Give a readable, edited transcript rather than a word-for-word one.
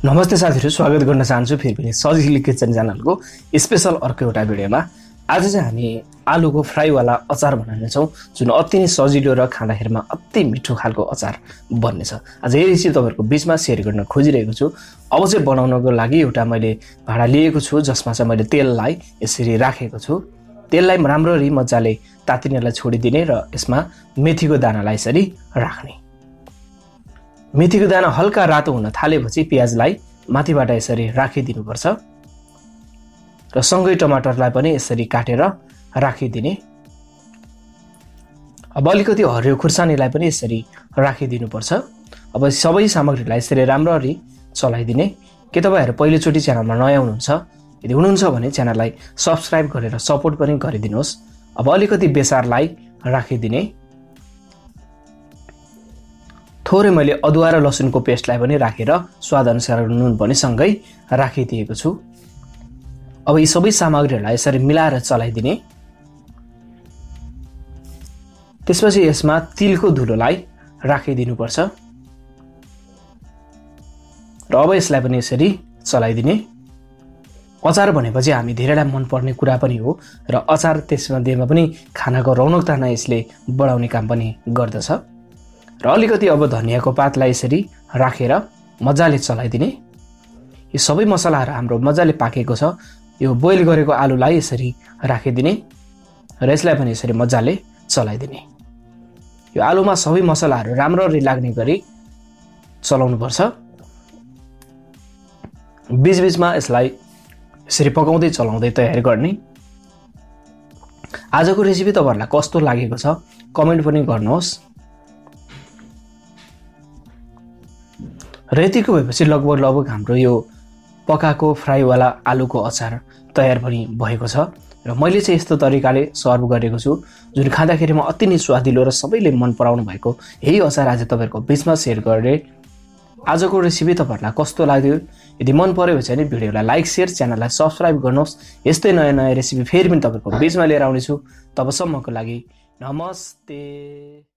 नमस्ते साथीहरु, स्वागत गर्न चाहन्छु फेरि पनि सजिलोकिचन च्यानलको स्पेशल अर्को एउटा भिडियोमा। आज चाहिँ हामी आलुको फ्राई वाला अचार बनाउने छौं, जुन अति नै सजिलो र खाँदाखेरिमा अति मिठो खालको अचार बन्नेछ। आज यो रेसिपी तपाईहरुको बीचमा शेयर गर्न खोजिरहेको छु। अब चाहिँ बनाउनको लागि एउटा मैले भाडा लिएको छु, जसमा चाहिँ मैले तेललाई यसरी राखेको छु। तेललाई राम्ररी मज्जाले तातिनेलाई छोडिदिने र यसमा मेथीको दानालाई यसरी राख्ने। मेथीको दाना हल्का रातो हुन थालेपछि प्याजलाई माथिबाट यसरी राखिदिनुपर्छ र सँगै टमाटरलाई पनि यसरी काटेर राखिदिने। अब अलिकति हरियो खुर्सानीलाई पनि यसरी राखिदिनुपर्छ। अब सबै सामग्रीलाई यसरी राम्ररी चलाइदिने। के तपाईहरु पहिलोचोटी च्यानलमा नयाँ हुनुहुन्छ, यदि हुनुहुन्छ भने च्यानललाई सब्स्क्राइब गरेर सपोर्ट पनि गरिदिनुहोस्। अब अलिकति बेसारलाई राखिदिने। थोरै मैले अदुवा र लसुनको पेस्टलाई पनि राखेर स्वाद अनुसार नुन पनि सँगै राखिदिएको छु। अब यी सबै सामग्रीहरूलाई यसरी मिलाएर चलाइदिने। त्यसपछि यसमा तिलको धुलोलाई राखिदिनुपर्छ र अब यसलाई पनि यसरी चलाइदिने। अचार भनेपछि हामी धेरैलाई मन पर्ने कुरा पनि हो र अचार त्यसमध्येमा पनि खानाको रौनकता नै यसले बढाउने काम पनि गर्दछ। र अलिकति अब धनियाको पातलाई यसरी राखेर मज्जाले चलाइदिने। यो सबै मसलाहरू हाम्रो मज्जाले पाकेको छ। यो बोइल गरेको आलुलाई यसरी राखिदिने र यसलाई पनि यसरी मज्जाले चलाइदिने। यो आलुमा सबै मसलाहरू राम्ररी लाग्ने गरी चलाउनु पर्छ। बीचबीचमा यसलाई यसरी पकाउँदै चलाउँदै तयारी गर्ने। आजको रेसिपी तपाईहरुलाई कस्तो लागेको छ कमेन्ट पनि गर्नुहोस्। र यतिको भएपछि लगभग हाम्रो यो पकाएको फ्राई वाला आलुको अचार तयार पनि भएको छ र मैले चाहिँ यस्तो तरिकाले सर्भ गरेको छु, जुन खाँदाखेरिमा अति नै स्वादिलो र सबैले मन पराउनु भएको यही अचार आज तपाईहरुको बीचमा शेयर गरे। आजको रेसिपी तपाईहरुलाई कस्तो लाग्यो? यदि मन पर्यो भने भिडियोलाई लाइक शेयर, च्यानललाई सब्स्क्राइब गर्नुहोस्। यस्तै नयाँ नयाँ रेसिपी फेरि पनि तपाईहरुको बीचमा लिएर आउने छु। तबसम्मको लागि नमस्ते।